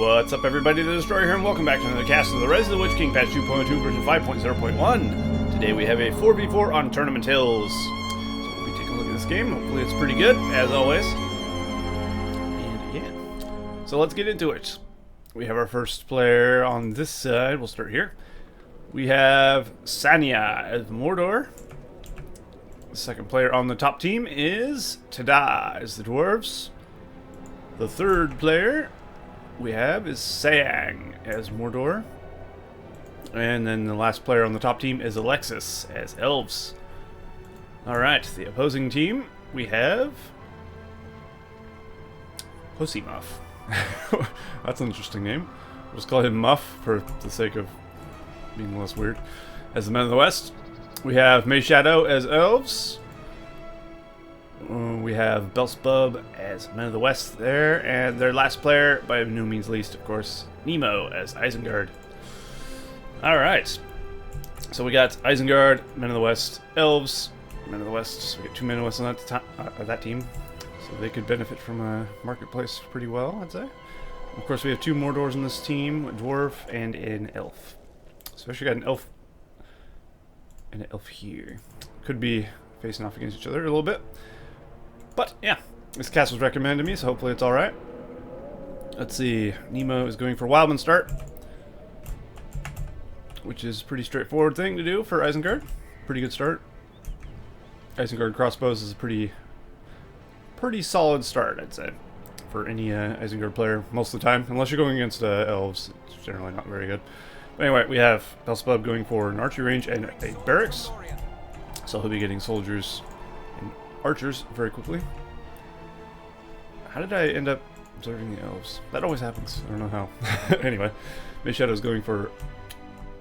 What's up, everybody? The Destroyer here, and welcome back to another cast of the Rise of the Witch King patch 2.2 version 5.0.1. Today we have a 4v4 on Tournament Hills. So we'll be taking a look at this game. Hopefully it's pretty good, as always. And yeah. So let's get into it. We have our first player on this side. We'll start here. We have Sania as Mordor. The second player on the top team is TaDa as the Dwarves. The third player we have is Sayang as Mordor. And then the last player on the top team is Alexis as Elves. Alright, the opposing team we have PussYmuff. That's an interesting name. We'll just call him Muff for the sake of being less weird. As the Men of the West, we have Shadow as Elves. We have Belsebub as Men of the West there, and their last player, by no means least, of course, Nemo as Isengard. Alright, so we got Isengard, Men of the West, Elves, Men of the West, so we got two Men of the West on that team, so they could benefit from a marketplace pretty well, I'd say. Of course, we have two Mordors in this team, a Dwarf and an Elf. So we actually got an Elf and an Elf here. Could be facing off against each other a little bit. But, yeah, this cast was recommended to me, so hopefully it's alright. Let's see, Nemo is going for Wildman start, which is a pretty straightforward thing to do for Isengard. Pretty good start. Isengard crossbows is a pretty solid start, I'd say, for any Isengard player most of the time. Unless you're going against Elves, it's generally not very good. But anyway, we have Belsebub going for an archery range and a barracks, so he'll be getting soldiers and archers very quickly. How did I end up observing the Elves? That always happens. I don't know how. Anyway, Shadow's going for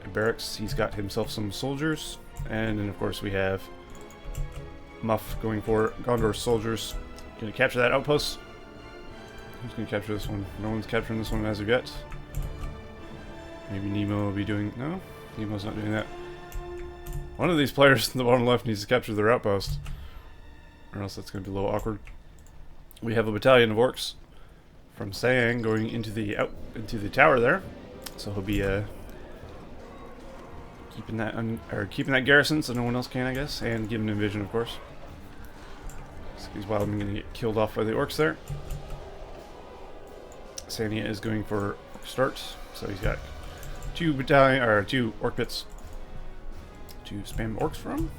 a barracks. He's got himself some soldiers. And then, of course, we have Muff going for Gondor soldiers. Going to capture that outpost. Who's going to capture this one? No one's capturing this one as of yet. Maybe Nemo will be doing... No, Nemo's not doing that. One of these players in the bottom left needs to capture their outpost, or else that's going to be a little awkward. We have a battalion of orcs from Sayang going into the tower there, so he'll be keeping that garrison so no one else can, I guess, and giving him vision, of course. So he's wildly going to get killed off by the orcs there. Sania is going for start, so he's got two orc pits to spam orcs from.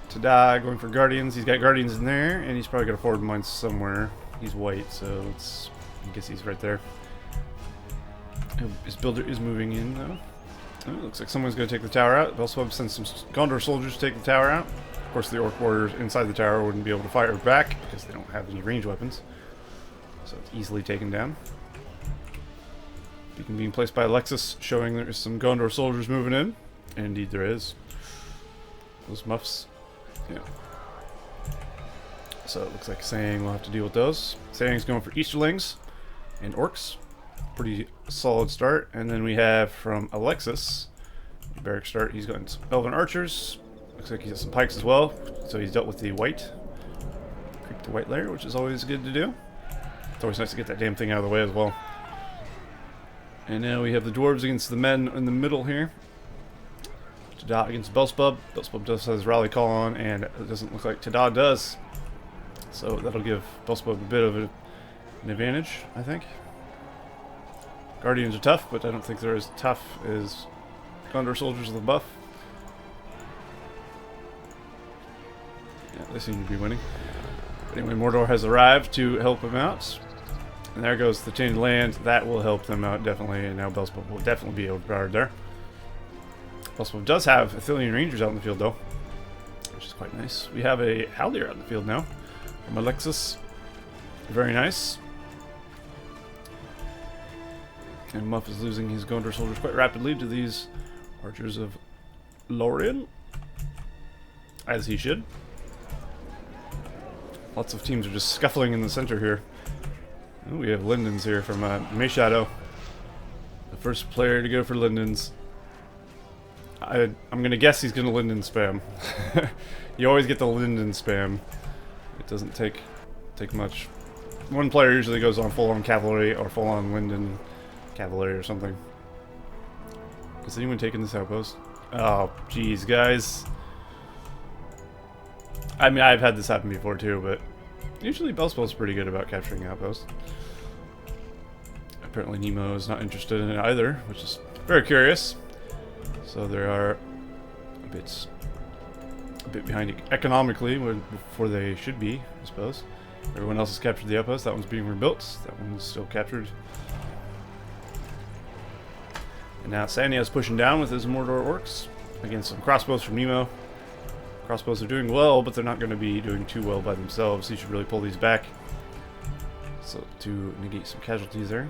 TaDa going for guardians. He's got guardians in there, and he's probably got a forward mine somewhere. He's white, so I guess he's right there. His builder is moving in, though. Oh, looks like someone's going to take the tower out. Belsebub sends some Gondor soldiers to take the tower out. Of course, the orc warriors inside the tower wouldn't be able to fire back because they don't have any range weapons, so it's easily taken down. Beacon being placed by Alexis, showing there's some Gondor soldiers moving in. And indeed there is. Those muffs. Yeah. So it looks like Sayang will have to deal with those. Sayang's going for Easterlings and Orcs. Pretty solid start. And then we have from Alexis, barrack start, he's got some Elven Archers. Looks like he's got some Pikes as well. So he's dealt with the white. Creep the white layer, which is always good to do. It's always nice to get that damn thing out of the way as well. And now we have the Dwarves against the men in the middle here. TaDa against Belsebub. Belsebub does have his rally call on, and it doesn't look like TaDa does. So that'll give Belsebub a bit of an advantage, I think. Guardians are tough, but I don't think they're as tough as Gondor soldiers with a buff. Yeah, they seem to be winning. But anyway, Mordor has arrived to help him out. And there goes the Tainted Land. That will help them out, definitely. And now Belsebub will definitely be overpowered there. Belsebub does have Athelian Rangers out in the field, though, which is quite nice. We have a Haldir out in the field now from Alexis. Very nice. And Muff is losing his Gondor soldiers quite rapidly to these archers of Lorien, as he should. Lots of teams are just scuffling in the center here. Ooh, we have Lindens here from Shadow. The first player to go for Lindens. I'm going to guess he's going to Linden spam. You always get the Linden spam. It doesn't take much. one player usually goes on full-on cavalry or full-on Linden cavalry or something. Is anyone taking this outpost? Oh, jeez, guys. I mean, I've had this happen before too, but usually Belsebub's pretty good about capturing outposts. Apparently Nemo is not interested in it either, which is very curious. So they are a bit behind economically before they should be, I suppose. Everyone else has captured the outpost. That one's being rebuilt. That one's still captured. And now Sania is pushing down with his Mordor orcs against some crossbows from Nemo. Crossbows are doing well, but they're not going to be doing too well by themselves. You should really pull these back. So to negate some casualties there.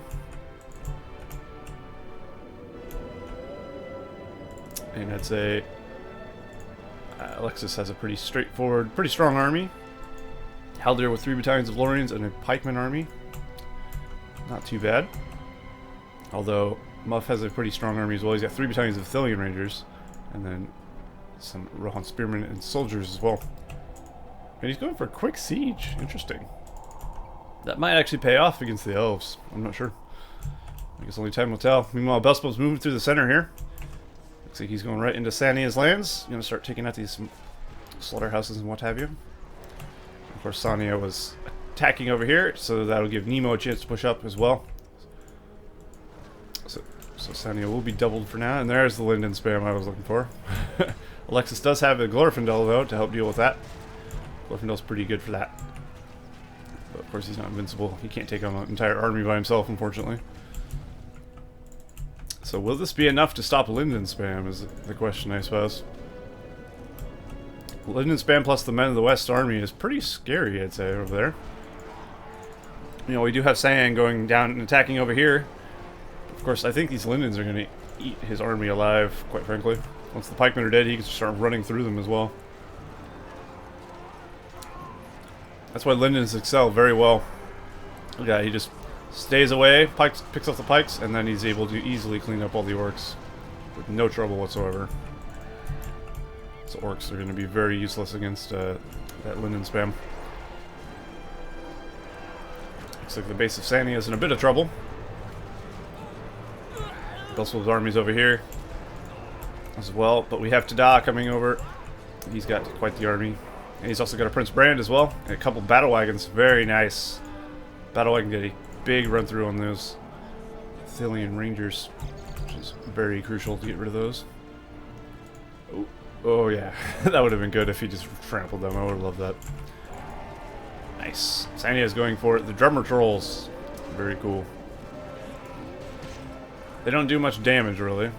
And I'd say Alexis has a pretty straightforward, pretty strong army. Haldir with 3 battalions of Lorians and a pikeman army. Not too bad. Although Muff has a pretty strong army as well. He's got 3 battalions of Thelian Rangers. And then some Rohan Spearmen and soldiers as well. And he's going for a quick siege. Interesting. That might actually pay off against the Elves. I'm not sure. I guess only time will tell. Meanwhile, Belsebub's moving through the center here. Looks like he's going right into Sania's lands. He's going to start taking out these slaughterhouses and what have you. Of course, Sania was attacking over here, so that'll give Nemo a chance to push up as well. So Sania will be doubled for now, and there's the Linden spam I was looking for. Alexis does have a Glorfindel, though, to help deal with that. Glorfindel's pretty good for that. But of course he's not invincible. He can't take on an entire army by himself, unfortunately. So will this be enough to stop Linden spam, is the question, I suppose. Linden spam plus the Men of the West army is pretty scary, I'd say, over there. You know, we do have Sang going down and attacking over here. Of course, I think these Lindens are going to eat his army alive, quite frankly. Once the pikemen are dead, he can start running through them as well. That's why Lindens excel very well. Yeah, he just stays away, picks up the pikes, and then he's able to easily clean up all the orcs with no trouble whatsoever. So orcs are going to be very useless against that Linden spam. Looks like the base of Sania is in a bit of trouble. Belsebub's army's over here as well, but we have TaDa coming over. He's got quite the army. And he's also got a Prince Brand as well, and a couple battle wagons. Very nice. Battle wagon get a big run through on those Thelian Rangers, which is very crucial to get rid of those. Oh yeah, that would have been good if he just trampled them. I would have loved that. Nice. Sania is going for it. The Drummer Trolls. Very cool. They don't do much damage, really,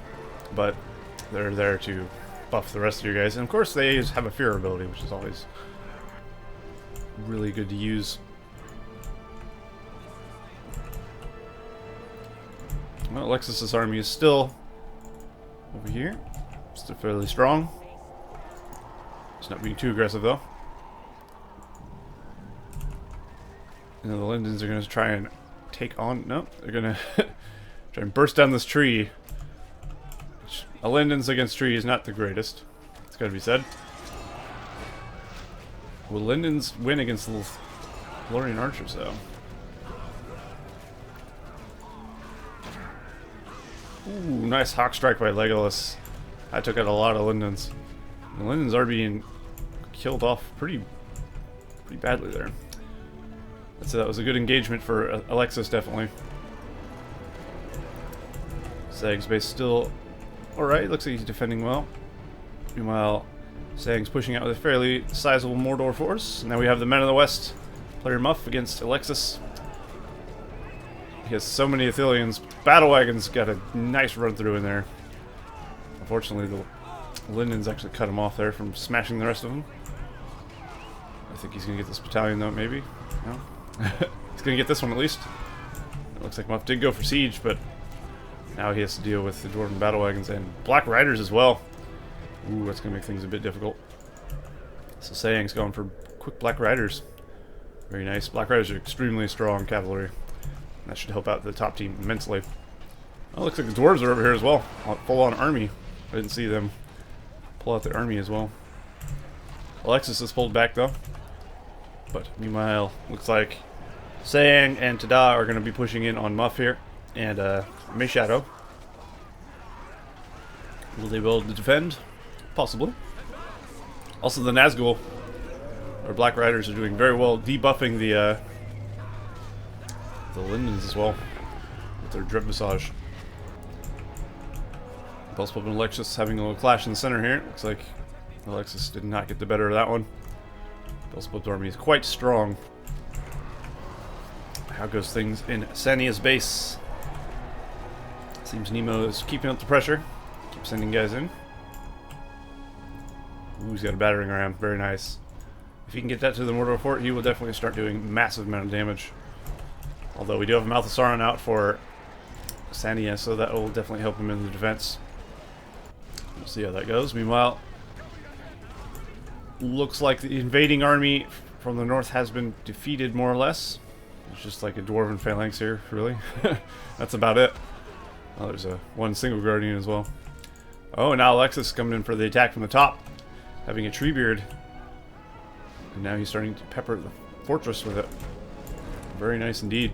but they're there to buff the rest of your guys. And of course, they have a fear ability, which is always really good to use. Well, Alexis' army is still over here. Still fairly strong. It's not being too aggressive, though. And the Lindens are going to try and take on... No, they're going to try and burst down this tree. Which, a Lindens against tree is not the greatest. It's got to be said. Will Lindens win against the Lorian archers, though? Ooh, nice hawk strike by Legolas. I took out a lot of Lindens. The Lindens are being killed off pretty badly there. So that was a good engagement for Alexis, definitely. Sag's base still alright. Looks like he's defending well. Meanwhile, Sag's pushing out with a fairly sizable Mordor force. Now we have the Men of the West, player Muff against Alexis. He has so many Athelians. Battle Wagon's got a nice run through in there. Unfortunately, the Lindens actually cut him off there from smashing the rest of them. I think he's going to get this battalion, though, maybe? No? He's going to get this one, at least. It looks like Muff did go for siege, but now he has to deal with the Dwarven battle wagons and Black Riders as well. Ooh, that's going to make things a bit difficult. So Sayang's going for quick Black Riders. Very nice. Black Riders are extremely strong cavalry. That should help out the top team immensely. Oh, looks like the Dwarves are over here as well. Full-on army. I didn't see them pull out their army as well. Alexis is pulled back, though. But meanwhile, looks like Sayang and TaDa are going to be pushing in on Muff here, and May Shadow. Will they be able to defend? Possibly. Also, the Nazgul, or Black Riders, are doing very well debuffing the Lindens as well with their drip massage. Belsebub and Alexis having a little clash in the center here. Looks like Alexis did not get the better of that one. Belsebub's army is quite strong. How goes things in Sania's base? Seems Nemo is keeping up the pressure. Keep sending guys in. Ooh, he's got a battering ram. Very nice. If he can get that to the Mordor fort, he will definitely start doing massive amount of damage. Although we do have a Mouth of Sauron out for Sania, so that will definitely help him in the defense. We'll see how that goes. Meanwhile, looks like the invading army from the north has been defeated more or less. It's just like a dwarven phalanx here, really. That's about it. Oh, there's one single guardian as well. Oh, and now Alexis coming in for the attack from the top, having a Treebeard. And now he's starting to pepper the fortress with it. Very nice indeed.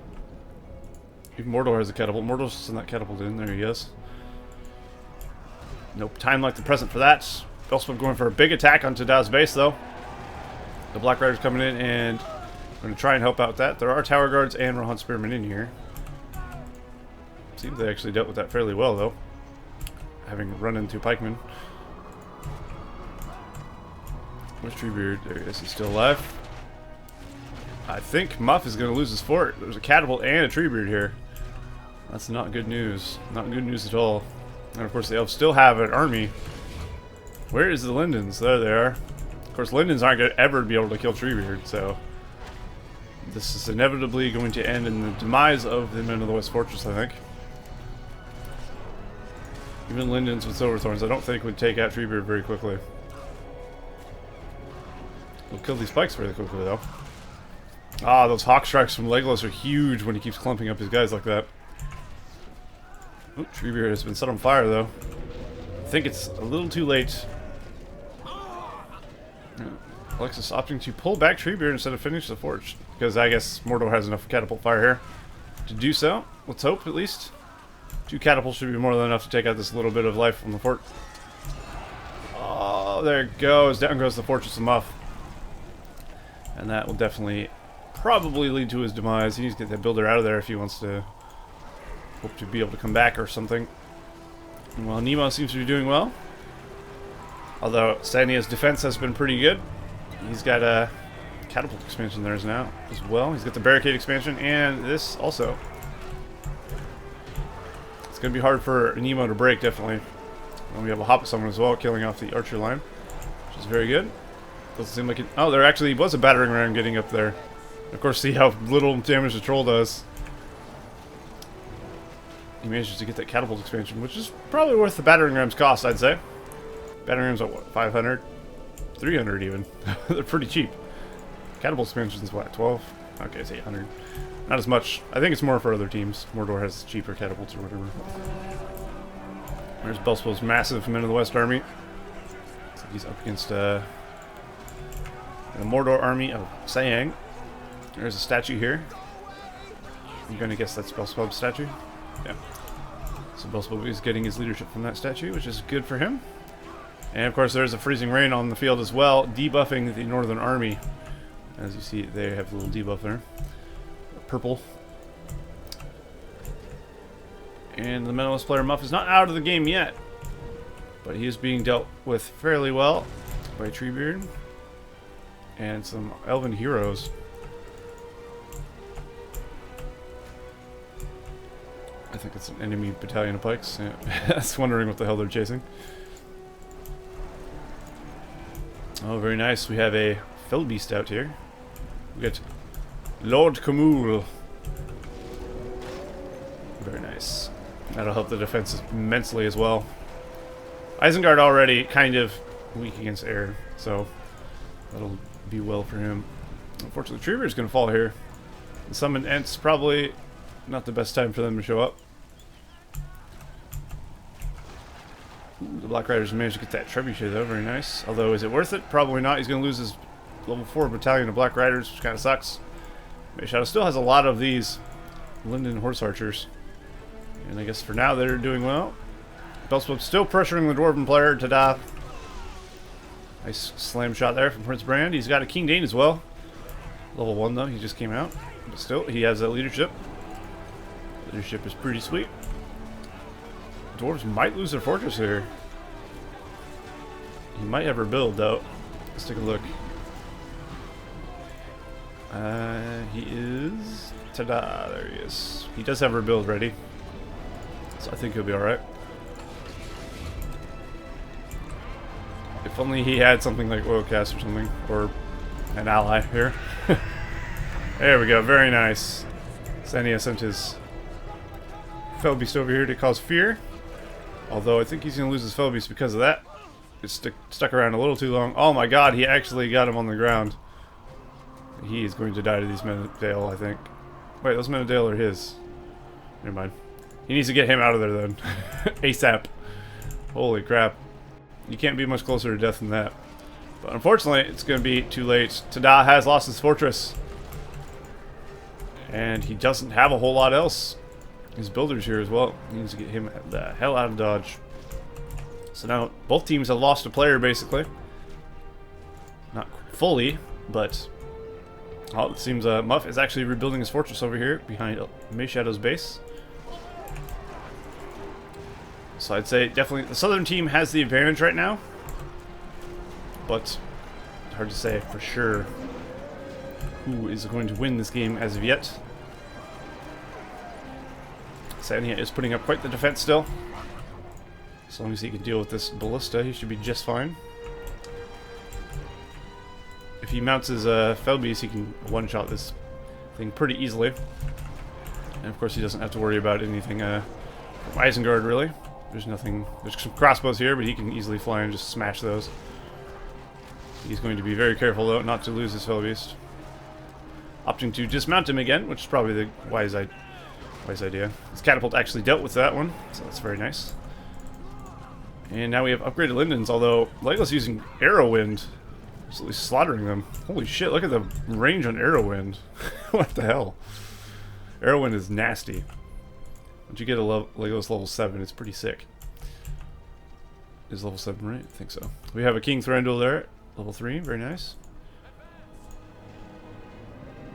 Even Mordor has a catapult. Mordor's sent that catapult in. There he is. Nope, time like the present for that. Belsebub going for a big attack on TaDa's base, though. The Black Riders coming in and going to try and help out that. There are Tower Guards and Rohan Spearmen in here. Seems they actually dealt with that fairly well, though. Having run into pikemen. Where's Treebeard? There he is. He's still alive. I think Muff is going to lose his fort. There's a catapult and a Treebeard here. That's not good news. Not good news at all. And of course the Elves still have an army. Where is the Lindens? There they are. Of course Lindens aren't going to ever be able to kill Treebeard, so this is inevitably going to end in the demise of the Men of the West Fortress, I think. Even Lindens with Silverthorns I don't think would take out Treebeard very quickly. We'll kill these pikes fairly quickly though. Ah, those hawk strikes from Legolas are huge when he keeps clumping up his guys like that. Ooh, Treebeard has been set on fire though. I think it's a little too late. Alexis opting to pull back Treebeard instead of finish the forge. Because I guess Mordor has enough catapult fire here to do so. Let's hope, at least. 2 catapults should be more than enough to take out this little bit of life from the fort. Oh, there it goes. Down goes the Fortress of Muff. And that will definitely probably lead to his demise. He needs to get that builder out of there if he wants to hope to be able to come back or something. Well, Nemo seems to be doing well. Although Sania's defense has been pretty good. He's got a catapult expansion there now as well. He's got the barricade expansion and this also. It's going to be hard for Nemo to break, definitely. And we have a Hop Summon as well, killing off the archer line, which is very good. Doesn't seem like it. Oh, there actually was a battering ram getting up there. Of course, see how little damage the troll does. He manages to get that catapult expansion, which is probably worth the battering ram's cost, I'd say. Battering rams at what, 500? 300 even. They're pretty cheap. Catapult expansion's what, 12? Okay, it's 800. Not as much. I think it's more for other teams. Mordor has cheaper catapults or whatever. There's Belsebub's massive Men of the West army. So he's up against the Mordor army of Sayang. There's a statue here. I'm gonna guess that's Belsebub's statue. Yeah. So Belsebub is getting his leadership from that statue, which is good for him. And of course there's a freezing rain on the field as well, debuffing the Northern Army. As you see, they have a little debuff there. Purple. And the Mentalist player Muff is not out of the game yet, but he is being dealt with fairly well by Treebeard and some Elven heroes. I think it's an enemy battalion of pikes. Yeah. I was wondering what the hell they're chasing. Oh, very nice. We have a Felbeast out here. We got Lord Camul. Very nice. That'll help the defense immensely as well. Isengard already kind of weak against air, so that'll be well for him. Unfortunately, Treebeard is going to fall here. The Summoned Ents probably not the best time for them to show up. Ooh, the Black Riders managed to get that trebuchet though, very nice. Although, is it worth it? Probably not. He's going to lose his level 4 battalion of Black Riders, which kind of sucks. Shadow still has a lot of these Linden horse archers. And I guess for now they're doing well. Belsebub still pressuring the Dwarven player, TaDa. Nice slam shot there from Prince Brand. He's got a King Dane as well. Level 1 though, he just came out. But still, he has that leadership. Leadership is pretty sweet. Dwarves might lose their fortress here. He might ever build though. Let's take a look. He is... TaDa, there he is. He does have a rebuild ready. So I think he'll be alright. If only he had something like Oilcast or something. Or an ally here. There we go, very nice. Sania sent his Felbeast over here to cause fear. Although I think he's going to lose his Felbeast because of that. It's stuck around a little too long. Oh my god, he actually got him on the ground. He is going to die to these Men of Dale, I think. Wait, those Men of Dale are his. Never mind. He needs to get him out of there then. ASAP. Holy crap. You can't be much closer to death than that. But unfortunately, it's going to be too late. TaDa has lost his fortress. And he doesn't have a whole lot else. His builder's here as well. He needs to get him the hell out of Dodge. So now, both teams have lost a player, basically. Not fully, but... Oh, it seems Muff is actually rebuilding his fortress over here behind Shadow's base. So I'd say definitely the southern team has the advantage right now. But hard to say for sure who is going to win this game as of yet. Sania is putting up quite the defense still. As long as he can deal with this ballista, he should be just fine. If he mounts his Felbeast, he can one-shot this thing pretty easily. And of course he doesn't have to worry about anything from Isengard, really. There's nothing... There's some crossbows here, but he can easily fly and just smash those. He's going to be very careful, though, not to lose his Felbeast. Opting to dismount him again, which is probably the wise idea. His catapult actually dealt with that one, so that's very nice. And now we have upgraded Lindens, although Legolas using Arrowwind, absolutely slaughtering them. Holy shit, look at the range on Arrowwind. What the hell? Arrowwind is nasty. Once you get a Legolas level 7, it's pretty sick. Is level 7 right? I think so. We have a King Thranduil there, level 3, very nice.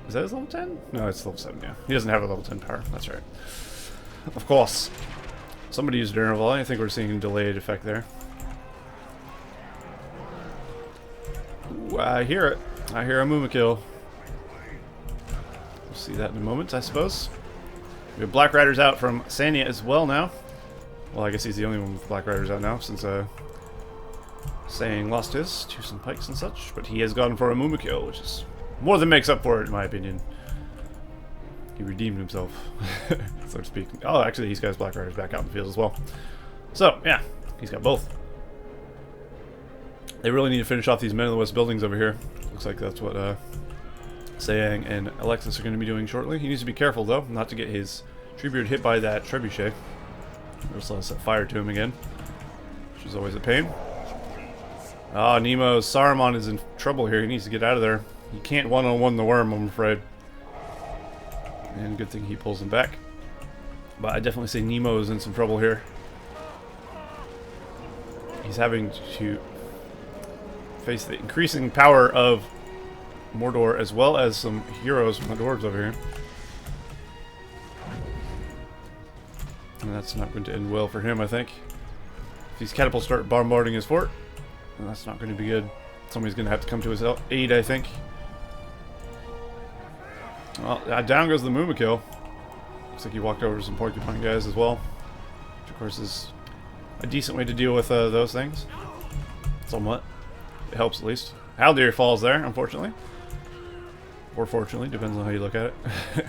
Is that his level 10? No, it's level 7, yeah. He doesn't have a level 10 power, that's right. Of course. Somebody used Arrow Volley. I think we're seeing a delayed effect there. Ooh, I hear it. I hear a Mumakil. We'll see that in a moment, I suppose. We have Black Riders out from Sania as well now. Well, I guess he's the only one with Black Riders out now, since Sang lost his to some pikes and such. But he has gone for a Mumakil, which is more than makes up for it, in my opinion. He redeemed himself, so to speak. Oh, actually, he's got his Black Riders back out in the field as well. So, yeah, he's got both. They really need to finish off these Men of the West buildings over here. Looks like that's what Sayang and Alexis are going to be doing shortly. He needs to be careful, though, not to get his Treebeard hit by that trebuchet. Just let us set fire to him again, which is always a pain. Ah, Nemo's Saruman is in trouble here. He needs to get out of there. He can't one-on-one the worm, I'm afraid. And good thing he pulls him back. But I definitely say Nemo is in some trouble here. He's having to face the increasing power of Mordor as well as some heroes from the Dwarves over here. And that's not going to end well for him, I think. If these catapults start bombarding his fort, then that's not going to be good. Somebody's going to have to come to his aid, I think. Well, down goes the Mumakil. Looks like he walked over to some porcupine guys as well. Which, of course, is a decent way to deal with those things. Somewhat. It helps, at least. Haldir falls there, unfortunately. Or fortunately, depends on how you look at it.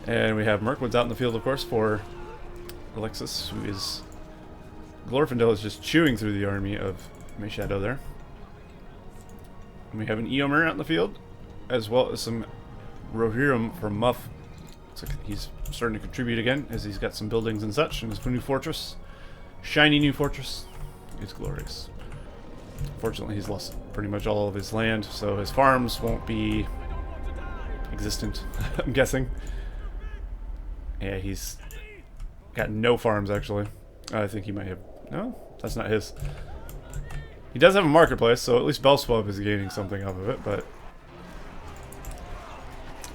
And we have Mirkwood's out in the field, of course, for Alexis, who is... Glorfindel is just chewing through the army of Shadow there. And we have an Eomer out in the field, as well as some Rohirrim from Muff. Looks like he's starting to contribute again, as he's got some buildings and such, and his new fortress. Shiny new fortress. It's glorious. Fortunately, he's lost pretty much all of his land, so his farms won't be existent, I'm guessing. Yeah, he's got no farms, actually. I think he might have... No, that's not his. He does have a marketplace, so at least Belsebub is gaining something off of it, but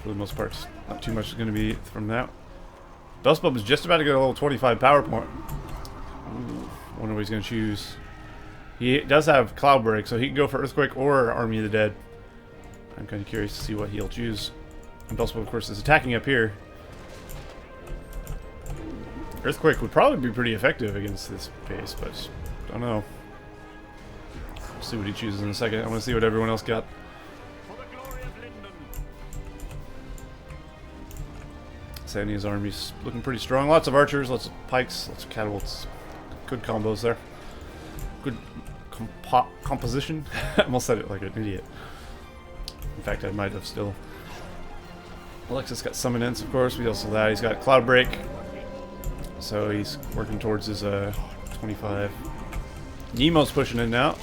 for the most part, not too much is going to be from that. Belsebub is just about to get a level 25 power point. Ooh, wonder what he's going to choose. He does have Cloud Break, so he can go for Earthquake or Army of the Dead. I'm kind of curious to see what he'll choose. And Belsebub, of course, is attacking up here. Earthquake would probably be pretty effective against this base, but I don't know. We'll see what he chooses in a second. I want to see what everyone else got. Sania's army's looking pretty strong. Lots of archers, lots of pikes, lots of catapults. Good combos there. Good composition. I almost said it like an idiot. In fact, I might have still. Alexis got Summon Ents, of course. We also have that. He's got Cloud Break. So he's working towards his 25. Nemo's pushing in now.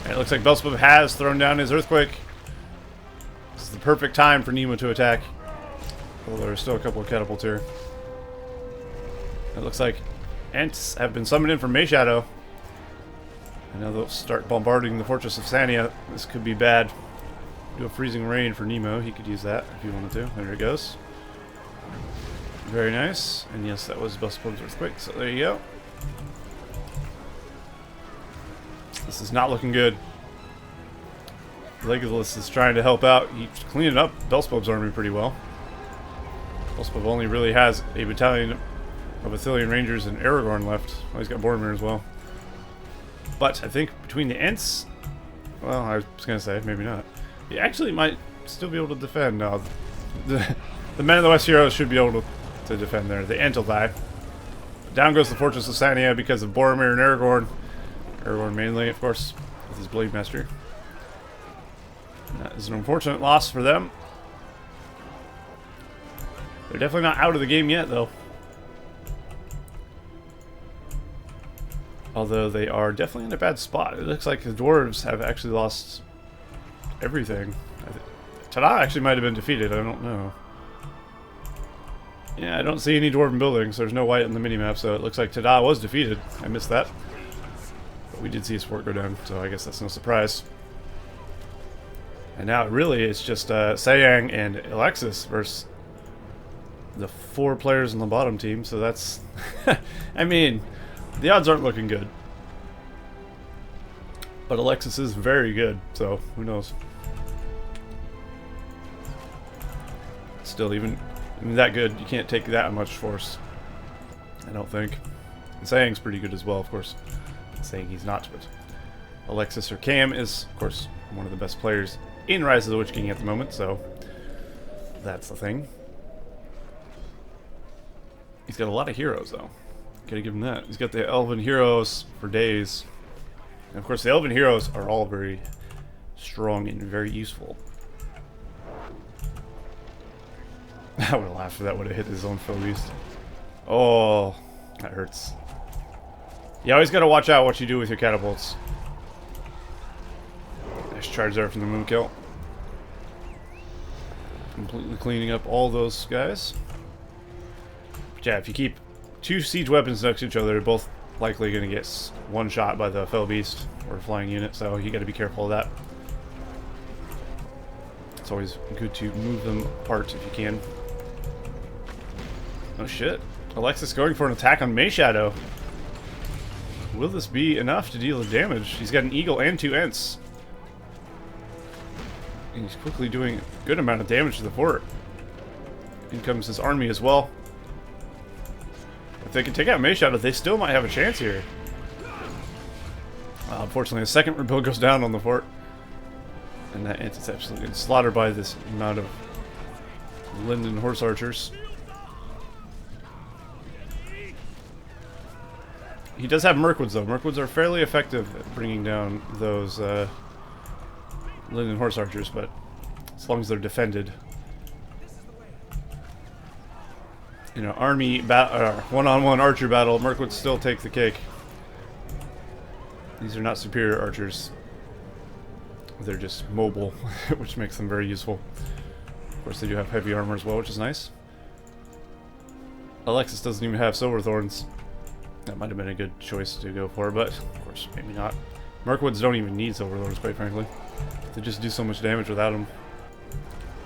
And it looks like Belsebub has thrown down his Earthquake. This is the perfect time for Nemo to attack. Well, there are still a couple of catapults here. It looks like Ents have been summoned in from Shadow. And now they'll start bombarding the fortress of Sania. This could be bad. Do a freezing rain for Nemo. He could use that if he wanted to. There it goes. Very nice. And yes, that was Belsebub's Earthquake. So there you go. This is not looking good. Legolas is trying to help out. He's cleaning up Belsebub's army pretty well. Belsebub only really has a battalion of Ithilien Rangers and Aragorn left. Oh, he's got Boromir as well. But I think between the Ents, well, I was going to say, maybe not. He actually might still be able to defend. No, the Men of the West heroes should be able to defend there. The Ent will die. Down goes the Fortress of Sania because of Boromir and Aragorn. Aragorn mainly, of course, with his Blade Master. That is an unfortunate loss for them. They're definitely not out of the game yet, though. Although they are definitely in a bad spot. It looks like the Dwarves have actually lost everything. TaDa actually might have been defeated, I don't know. Yeah, I don't see any Dwarven buildings. There's no white on the minimap, so it looks like TaDa was defeated. I missed that. But we did see his fort go down, so I guess that's no surprise. And now really it's just Sayang and Alexis versus the 4 players on the bottom team, so that's... I mean, the odds aren't looking good. But Alexis is very good, so who knows. Still, even that good, you can't take that much force. I don't think. And Sayang's pretty good as well, of course. I'm saying he's not, but Alexis or Cam is, of course, one of the best players in Rise of the Witch King at the moment, so that's the thing. He's got a lot of heroes, though. Gotta give him that. He's got the Elven heroes for days. And of course, the Elven heroes are all very strong and very useful. I would have laughed if that would have hit his own foe beast. Oh, that hurts. You always gotta watch out what you do with your catapults. Nice charge there from the Moonkill. Completely cleaning up all those guys. But yeah, if you keep 2 siege weapons next to each other, they're both likely going to get one shot by the fell beast or flying unit, so you got to be careful of that. It's always good to move them apart if you can. Oh shit. Alexis going for an attack on Shadow. Will this be enough to deal the damage? He's got an eagle and 2 Ents. And he's quickly doing a good amount of damage to the fort. In comes his army as well. If they can take out Shadow, they still might have a chance here. Unfortunately, a second rebuild goes down on the fort. And that Ent is absolutely slaughtered by this amount of Linden horse archers. He does have Mirkwoods, though. Mirkwoods are fairly effective at bringing down those Linden horse archers, but as long as they're defended. You know, army one-on-one archer battle, Mirkwoods still take the cake. These are not superior archers. They're just mobile, which makes them very useful. Of course, they do have heavy armor as well, which is nice. Alexis doesn't even have silver thorns. That might have been a good choice to go for, but of course, maybe not. Mirkwoods don't even need silver thorns, quite frankly. They just do so much damage without them.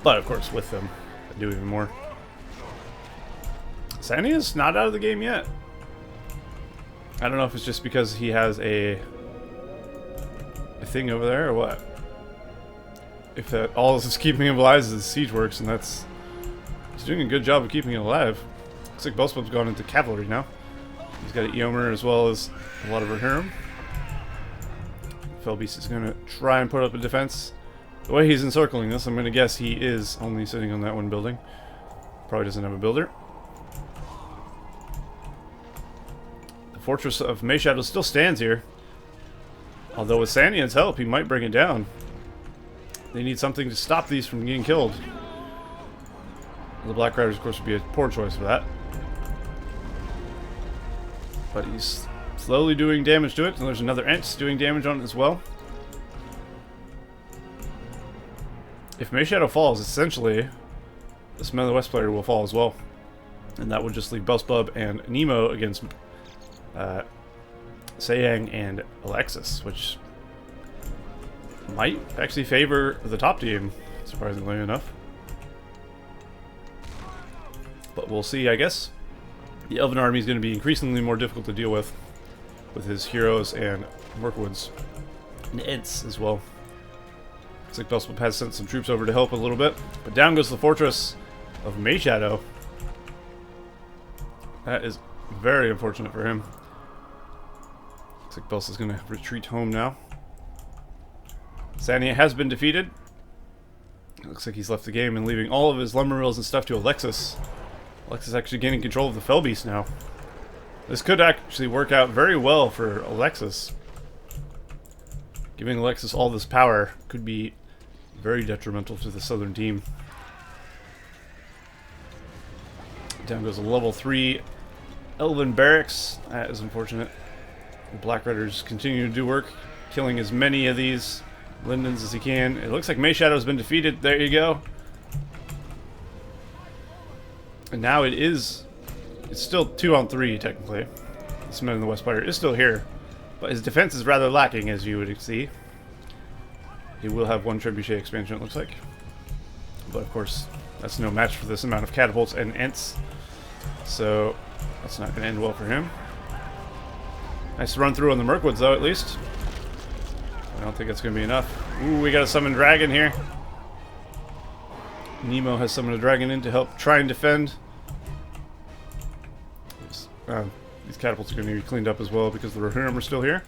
But of course, with them, they do even more. Sania's not out of the game yet. I don't know if it's just because he has a thing over there or what. If that all this is keeping him alive is the siege works, and he's doing a good job of keeping it alive. Looks like Belsebub's gone into cavalry now. He's got an Eomer as well as a lot of Rohirrim. Felbeast is going to try and put up a defense. The way he's encircling this, I'm going to guess he is only sitting on that one building. Probably doesn't have a builder. The Fortress of Mayshadow still stands here. Although with Sania's help, he might bring it down. They need something to stop these from getting killed. The Black Riders, of course, would be a poor choice for that. But he's slowly doing damage to it, and there's another Ent doing damage on it as well. If Mayshadow falls, essentially, this Men of the West player will fall as well. And that would just leave Belsebub and Nemo against Sayang and Alexis, which might actually favor the top team, surprisingly enough. But we'll see, I guess. The Elven army is going to be increasingly more difficult to deal with his heroes and Mirkwoods. And Ents as well. Looks like Belsebub has sent some troops over to help a little bit. But down goes the Fortress of Mayshadow. That is very unfortunate for him. Looks like Belsebub's going to retreat home now. Sania has been defeated. It looks like he's left the game and leaving all of his lumber mills and stuff to Alexis. Alexis actually gaining control of the Felbeast now. This could actually work out very well for Alexis. Giving Alexis all this power could be very detrimental to the southern team. Down goes a level 3 Elven Barracks. That is unfortunate. The Black Riders continue to do work, killing as many of these Lindens as he can. It looks like Mayshadow's been defeated. There you go. And now it's still 2-on-3 technically. This Man in the West player is still here, but his defense is rather lacking, as you would see. He will have one trebuchet expansion, it looks like. But of course, that's no match for this amount of catapults and Ents. So that's not going to end well for him. Nice run through on the Mirkwoods, though, at least. I don't think that's going to be enough. Ooh, we got a summoned dragon here. Nemo has summoned a dragon in to help try and defend. These catapults are going to be cleaned up as well because the Rohirrim are still here.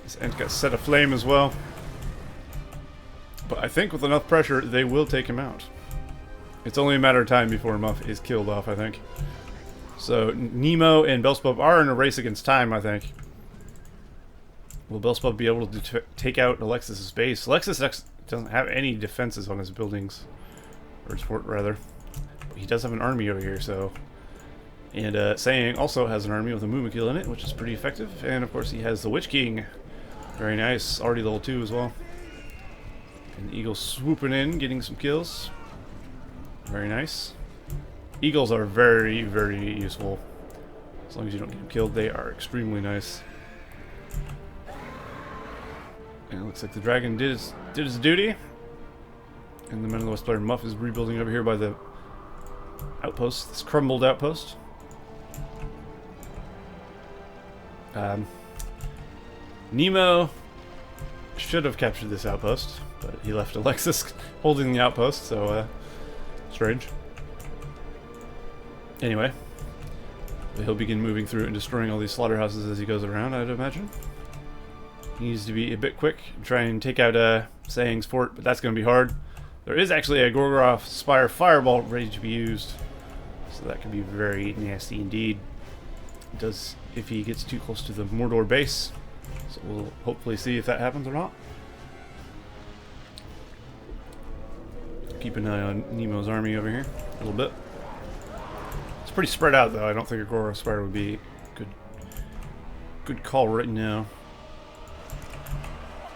This Ent got set aflame as well. But I think with enough pressure, they will take him out. It's only a matter of time before Muff is killed off, I think. So Nemo and Belsebub are in a race against time, I think. Will Belsebub be able to take out Alexis' base? Alexis doesn't have any defenses on his buildings. Or his fort, rather. But he does have an army over here, so... And Sayang also has an army with a Mumakil in it, which is pretty effective. And of course he has the Witch King. Very nice. Already level 2 as well. And the Eagle swooping in, getting some kills. Very nice. Eagles are very, very useful. As long as you don't get them killed, they are extremely nice. And it looks like the dragon did his duty. And the Men of the West player Muff is rebuilding over here by the outpost, this crumbled outpost. Nemo should have captured this outpost, but he left Alexis holding the outpost, so strange. Anyway, he'll begin moving through and destroying all these slaughterhouses as he goes around, I'd imagine. He needs to be a bit quick and try and take out Sayang's fort, but that's going to be hard. There is actually a Gorgoroth Spire Fireball ready to be used, so that could be very nasty indeed. It does if he gets too close to the Mordor base, so we'll hopefully see if that happens or not. Keep an eye on Nemo's army over here a little bit. It's pretty spread out, though. I don't think a Gorgoroth Spire would be a good call right now.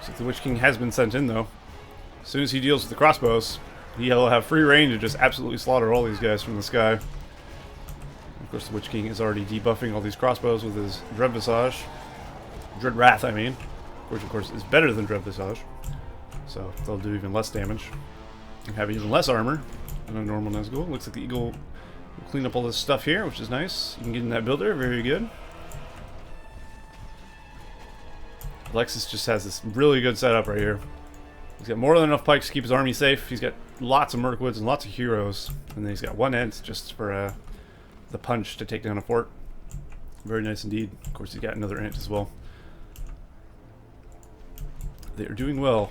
So the Witch King has been sent in, though. As soon as he deals with the crossbows, He'll have free reign to just absolutely slaughter all these guys from the sky. Of course, the Witch King is already debuffing all these crossbows with his Dread Visage. Dread Wrath, I mean. Which, of course, is better than Dread Visage. So, they'll do even less damage. And have even less armor than a normal Nazgul. Looks like the Eagle will clean up all this stuff here, which is nice. You can get in that builder, very good. Alexis just has this really good setup right here. He's got more than enough pikes to keep his army safe. He's got lots of Mirkwoods and lots of heroes. And then he's got one Ent just for the punch to take down a fort. Very nice indeed. Of course, he's got another Ent as well. They are doing well.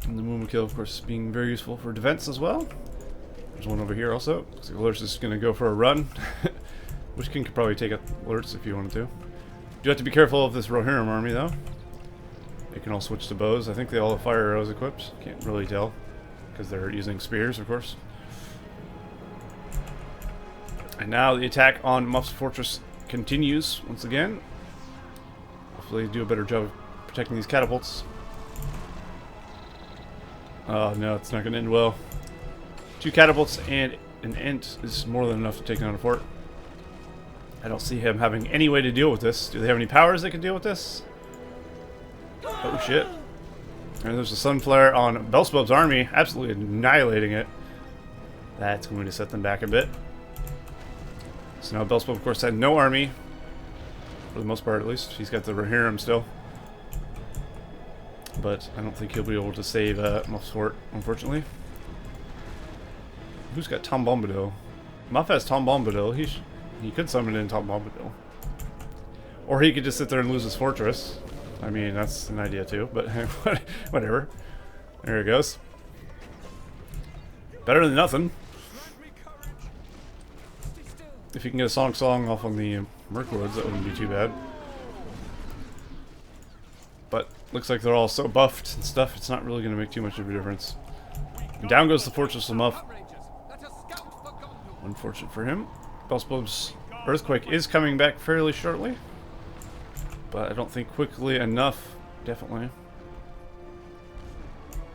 And the Mumakil, of course, being very useful for defense as well. There's one over here also. Looks like Alerts is going to go for a run. Witch King could probably take out Alerts if you wanted to. You have to be careful of this Rohirrim army, though. They can all switch to bows. I think they all have fire arrows equipped. Can't really tell, because they're using spears, of course. And now the attack on Muff's fortress continues once again. Hopefully they do a better job of protecting these catapults. Oh no, it's not going to end well. 2 catapults and an Ent is more than enough to take down a fort. I don't see him having any way to deal with this. Do they have any powers that can deal with this? Oh shit. And there's a Sunflare on Belsebub's army, absolutely annihilating it. That's going to set them back a bit. So now Belsebub, of course, had no army. For the most part, at least. He's got the Rohirrim still. But I don't think he'll be able to save Muff's fort, unfortunately. Who's got Tom Bombadil? Muff has Tom Bombadil. He could summon in Tom Bombadil. Or he could just sit there and lose his fortress. I mean, that's an idea too, but whatever. There it goes. Better than nothing. If you can get a Song off on the Mirkwoods, that wouldn't be too bad. But looks like they're all so buffed and stuff, it's not really going to make too much of a difference. And down goes the Fortress of Muff. Unfortunate for him. Belsebub's Earthquake is coming back fairly shortly. But I don't think quickly enough, definitely.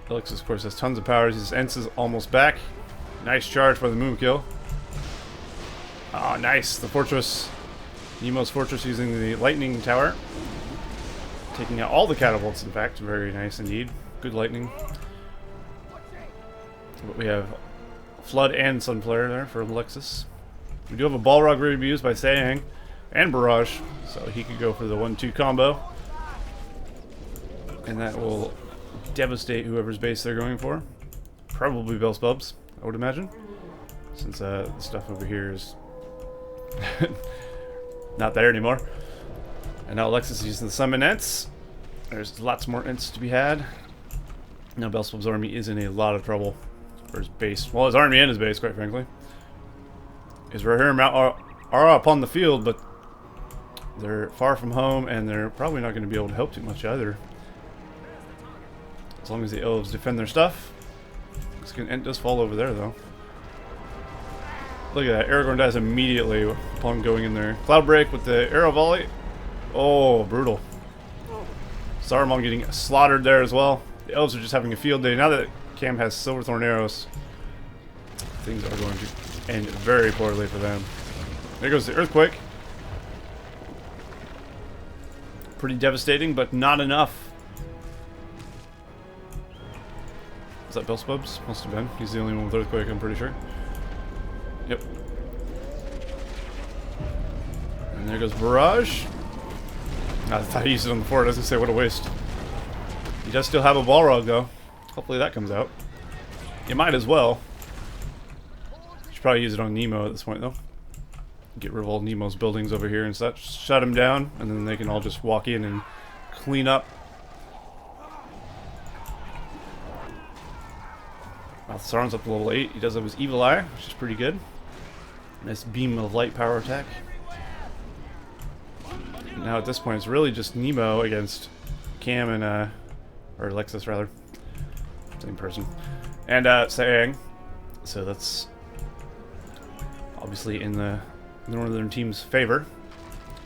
Alexis, of course, has tons of powers. His Ents is almost back. Nice charge by the Mumakil. Ah, oh, nice. The fortress. Nemo's fortress using the lightning tower. Taking out all the catapults, in fact. Very nice indeed. Good lightning. But we have Flood and Sunflare there for Alexis. We do have a Balrog ready to be used by Sayang and Barrage, so he could go for the 1-2 combo. And that will devastate whoever's base they're going for. Probably Belsebub's, I would imagine. Since the stuff over here is not there anymore. And now Alexis is using the summon Ents. There's lots more Ents to be had. Now Belsebub's army is in a lot of trouble for his base. Well, his army and his base, quite frankly. His Rohirrim are up on the field, but they're far from home, and they're probably not going to be able to help too much either. As long as the Elves defend their stuff. This Ent does fall over there, though. Look at that. Aragorn dies immediately upon going in there. Cloud Break with the arrow volley. Oh, brutal. Saruman getting slaughtered there as well. The Elves are just having a field day. Now that Cam has Silverthorn arrows, things are going to end very poorly for them. There goes the Earthquake. Pretty devastating, but not enough. Is that Belsebub's? Must have been. He's the only one with Earthquake, I'm pretty sure. Yep. And there goes Barrage. I thought he used it on the fort. I was going to say, what a waste. He does still have a Balrog, though. Hopefully that comes out. You might as well. Should probably use it on Nemo at this point, though. Get rid of all Nemo's buildings over here and such. Shut him down, and then they can all just walk in and clean up. Well, Sauron's up to level 8. He does have his Evil Eye, which is pretty good. Nice beam of light power attack. And now at this point, it's really just Nemo against Cam and, or Alexis rather. Same person. And, Sayang. So that's obviously in the northern team's favor.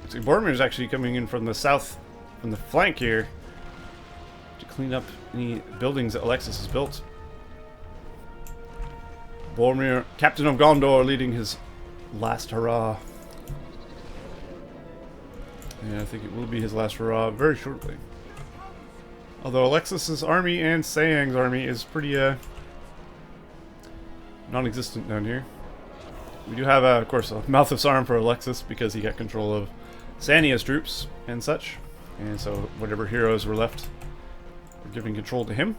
So Boromir is actually coming in from the south, from the flank here, to clean up any buildings that Alexis has built. Boromir, Captain of Gondor, leading his last hurrah. And I think it will be his last hurrah very shortly. Although Alexis's army and Sayang's army is pretty non-existent down here. We do have, of course, a Mouth of Sauron for Alexis because he got control of Sania's troops and such. And so whatever heroes were left were giving control to him.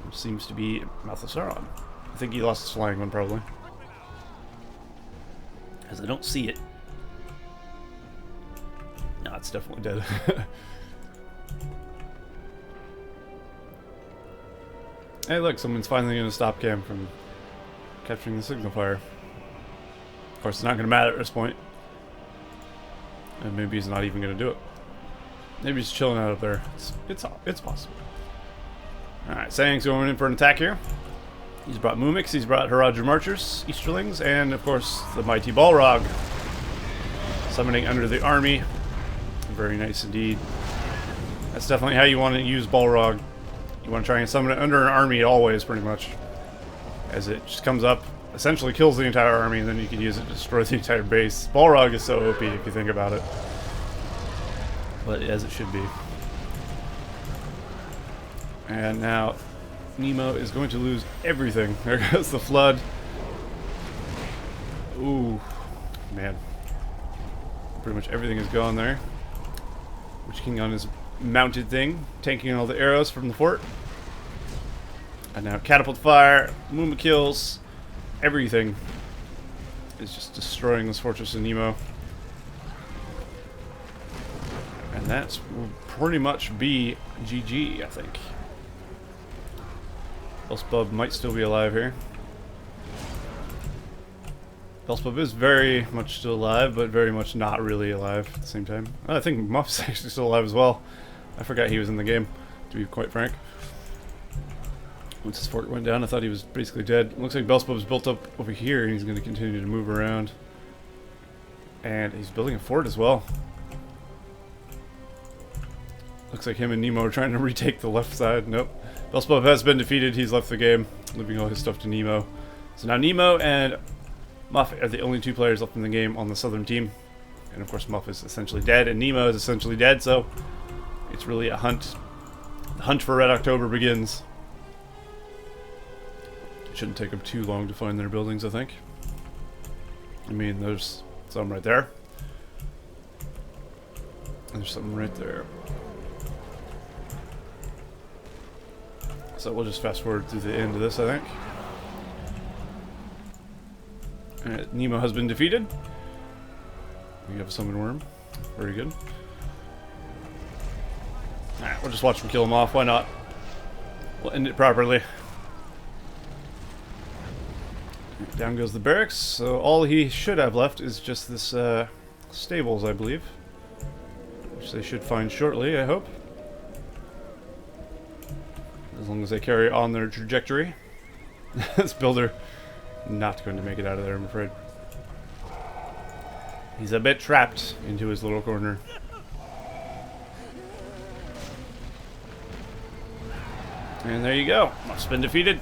Which seems to be Mouth of Sauron. I think he lost his flying one, probably. Because I don't see it. No, it's definitely dead. Hey, look, someone's finally going to stop Cam from capturing the signal fire. Of course, it's not going to matter at this point. And maybe he's not even going to do it. Maybe he's chilling out up there. It's possible. Alright, Sayang's going in for an attack here. He's brought Mumix, he's brought Haradrim Archers, Easterlings, and of course the mighty Balrog. Summoning under the army. Very nice indeed. That's definitely how you want to use Balrog. You want to try and summon it under an army always, pretty much. As it just comes up, essentially kills the entire army, and then you can use it to destroy the entire base. Balrog is so OP if you think about it. But as it should be. And now, Nemo is going to lose everything. There goes the flood. Ooh, man. Pretty much everything is gone there. Witch King on his mounted thing, tanking all the arrows from the fort. And now catapult fire, Muma kills, everything is just destroying this fortress of Nemo. And that will pretty much be GG, I think. Belsebub might still be alive here. Belsebub is very much still alive, but very much not really alive at the same time. I think Muff's actually still alive as well. I forgot he was in the game, to be quite frank. Once his fort went down, I thought he was basically dead. It looks like Belsebub's built up over here, and he's going to continue to move around. And he's building a fort as well. Looks like him and Nemo are trying to retake the left side. Nope. Belsebub has been defeated. He's left the game, leaving all his stuff to Nemo. So now Nemo and Muff are the only two players left in the game on the southern team. And of course Muff is essentially dead, and Nemo is essentially dead, so it's really a hunt. The hunt for Red October begins. It shouldn't take them too long to find their buildings, I think. I mean, there's some right there. And there's something right there. So we'll just fast forward to the end of this, I think. Alright, Nemo has been defeated. We have a summon worm. Very good. Alright, we'll just watch him kill him off. Why not? We'll end it properly. Down goes the barracks. So all he should have left is just this stables, I believe. Which they should find shortly, I hope. As long as they carry on their trajectory. This builder not going to make it out of there, I'm afraid. He's a bit trapped into his little corner. And there you go. Muff's been defeated.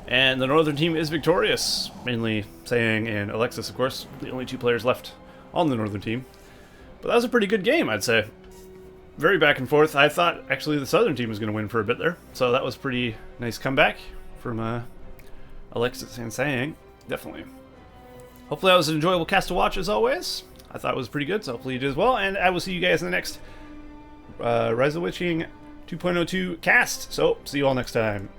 And the northern team is victorious. Mainly Sayang and Alexis, of course. The only two players left on the northern team. But that was a pretty good game, I'd say. Very back and forth. I thought actually the southern team was going to win for a bit there. So that was pretty nice comeback from Alexis and Sayang. Definitely. Hopefully that was an enjoyable cast to watch as always. I thought it was pretty good, so hopefully you did as well. And I will see you guys in the next Rise of the Witch King 2.02 cast. So, see you all next time.